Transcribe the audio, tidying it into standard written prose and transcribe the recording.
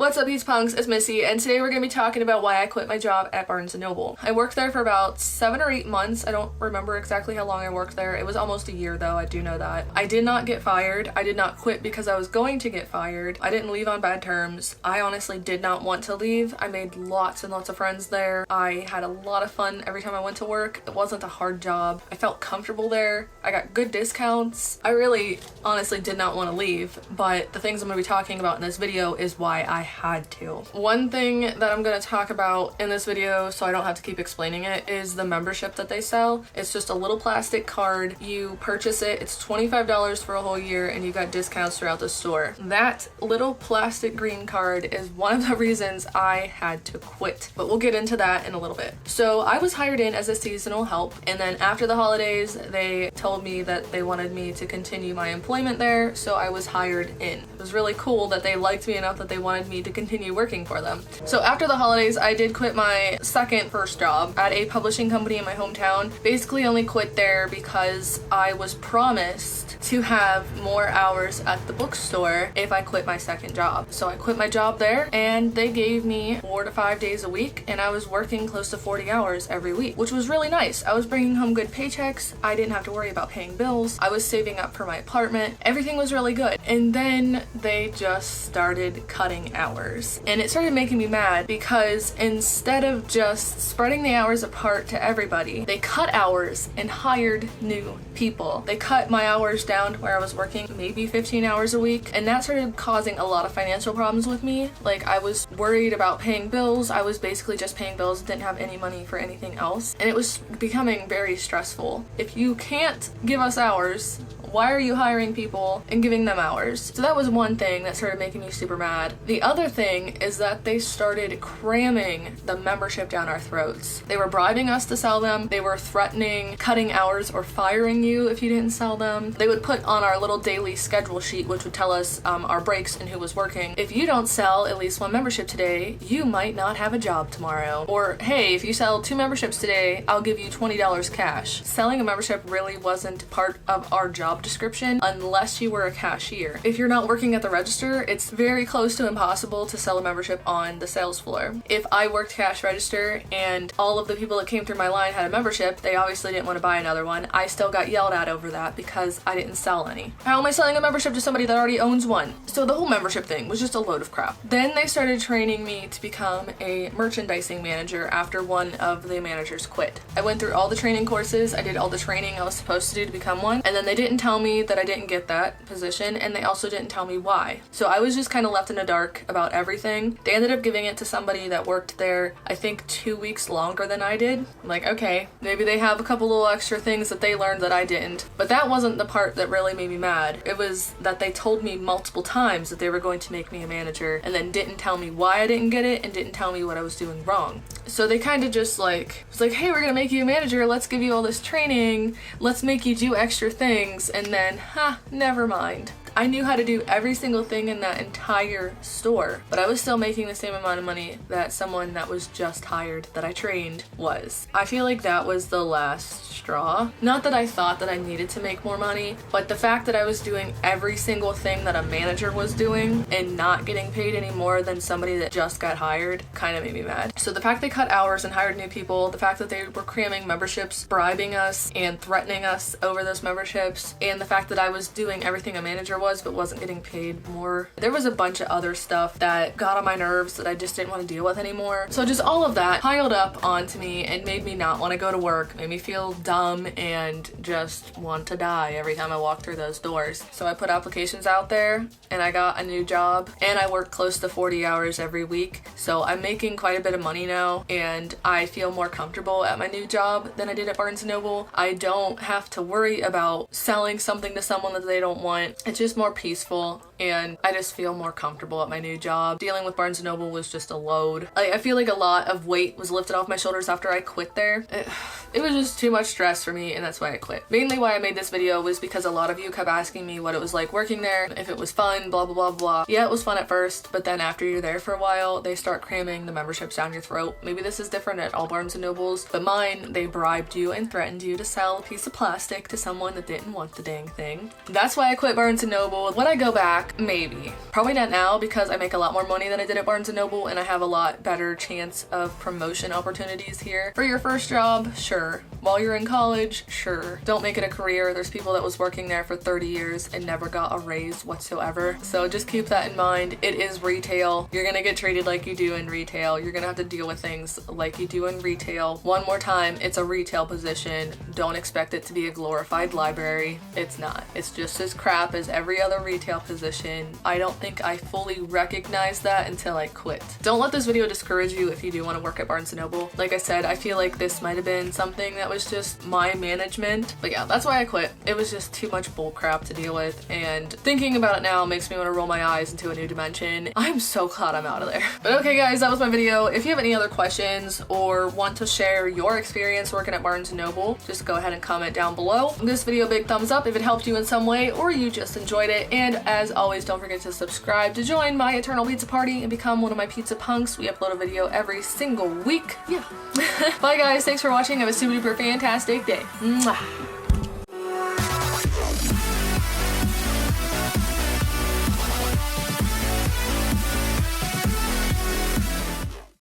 What's up, Pete's Punks? It's Missy, and today we're going to be talking about why I quit my job at Barnes & Noble. I worked there for about 7 or 8 months. I don't remember exactly how long I worked there. It was almost a year though, I do know that. I did not get fired. I did not quit because I was going to get fired. I didn't leave on bad terms. I honestly did not want to leave. I made lots and lots of friends there. I had a lot of fun every time I went to work. It wasn't a hard job. I felt comfortable there. I got good discounts. I really honestly did not want to leave, but the things I'm going to be talking about in this video is why I had to. One thing that I'm going to talk about in this video, so I don't have to keep explaining it, is the membership that they sell. It's just a little plastic card. You purchase it, it's $25 for a whole year, and you got discounts throughout the store. That little plastic green card is one of the reasons I had to quit, but we'll get into that in a little bit. So I was hired in as a seasonal help, and then after the holidays, they told me that they wanted me to continue my employment there, so I was hired in. It was really cool that they liked me enough that they wanted me to continue working for them. So after the holidays, I did quit my first job at a publishing company in my hometown. Basically only quit there because I was promised to have more hours at the bookstore if I quit my second job. So I quit my job there, and they gave me 4 to 5 days a week, and I was working close to 40 hours every week, which was really nice. I was bringing home good paychecks. I didn't have to worry about paying bills. I was saving up for my apartment. Everything was really good. And then they just started cutting hours. And it started making me mad because instead of just spreading the hours apart to everybody, they cut hours and hired new people. They cut my hours down to where I was working maybe 15 hours a week, and that started causing a lot of financial problems with me. Like, I was worried about paying bills. I was basically just paying bills, didn't have any money for anything else, and it was becoming very stressful. If you can't give us hours, why are you hiring people and giving them hours? So that was one thing that started making me super mad. The other thing is that they started cramming the membership down our throats. They were bribing us to sell them. They were threatening cutting hours or firing you if you didn't sell them. They would put on our little daily schedule sheet, which would tell us our breaks and who was working. If you don't sell at least 1 membership today, you might not have a job tomorrow. Or, hey, if you sell 2 memberships today, I'll give you $20 cash. Selling a membership really wasn't part of our job description unless you were a cashier. If you're not working at the register, it's very close to impossible to sell a membership on the sales floor. If I worked cash register and all of the people that came through my line had a membership, they obviously didn't want to buy another one. I still got yelled at over that because I didn't sell any. How am I selling a membership to somebody that already owns one? So the whole membership thing was just a load of crap. Then they started training me to become a merchandising manager after one of the managers quit. I went through all the training courses, I did all the training I was supposed to do to become one, and then they didn't tell me that I didn't get that position, and they also didn't tell me why. So I was just kind of left in the dark about everything. They ended up giving it to somebody that worked there, I think 2 weeks longer than I did. I'm like, okay, maybe they have a couple little extra things that they learned that I didn't. But that wasn't the part that really made me mad. It was that they told me multiple times that they were going to make me a manager, and then didn't tell me why I didn't get it, and didn't tell me what I was doing wrong. So they kind of just like, was like, hey, we're gonna make you a manager, let's give you all this training, let's make you do extra things, and then, never mind. I knew how to do every single thing in that entire store, but I was still making the same amount of money that someone that was just hired, that I trained, was. I feel like that was the last straw. Not that I thought that I needed to make more money, but the fact that I was doing every single thing that a manager was doing and not getting paid any more than somebody that just got hired kind of made me mad. So the fact they cut hours and hired new people, the fact that they were cramming memberships, bribing us and threatening us over those memberships, and the fact that I was doing everything a manager was but wasn't getting paid more. There was a bunch of other stuff that got on my nerves that I just didn't want to deal with anymore. So just all of that piled up onto me and made me not want to go to work, made me feel dumb and just want to die every time I walked through those doors. So I put applications out there and I got a new job, and I work close to 40 hours every week. So I'm making quite a bit of money now, and I feel more comfortable at my new job than I did at Barnes & Noble. I don't have to worry about selling something to someone that they don't want. It's just more peaceful, and I just feel more comfortable at my new job. Dealing with Barnes & Noble was just a load. I feel like a lot of weight was lifted off my shoulders after I quit there. it was just too much stress for me, and that's why I quit. Mainly why I made this video was because a lot of you kept asking me what it was like working there, if it was fun, blah blah blah blah. Yeah, it was fun at first, but then after you're there for a while, they start cramming the memberships down your throat. Maybe this is different at all Barnes & Nobles, but mine, they bribed you and threatened you to sell a piece of plastic to someone that didn't want the dang thing. That's why I quit Barnes & Noble. Would I go back? Maybe. Probably not now, because I make a lot more money than I did at Barnes & Noble, and I have a lot better chance of promotion opportunities here. For your first job, sure. While you're in college, sure. Don't make it a career. There's people that was working there for 30 years and never got a raise whatsoever. So just keep that in mind. It is retail. You're gonna get treated like you do in retail. You're gonna have to deal with things like you do in retail. One more time, it's a retail position. Don't expect it to be a glorified library. It's not. It's just as crap as every other retail position. I don't think I fully recognized that until I quit. Don't let this video discourage you if you do want to work at Barnes & Noble. Like I said, I feel like this might have been something that was just my management. But yeah, that's why I quit. It was just too much bull crap to deal with, and thinking about it now makes me want to roll my eyes into a new dimension. I'm so glad I'm out of there. But okay guys, that was my video. If you have any other questions or want to share your experience working at Barnes & Noble, just go ahead and comment down below. This video, big thumbs up if it helped you in some way or you just enjoyed it. And as always, don't forget to subscribe to join my eternal pizza party and become one of my pizza punks. We upload a video every single week. Yeah. Bye guys, thanks for watching. Have a super duper fantastic day. Mwah.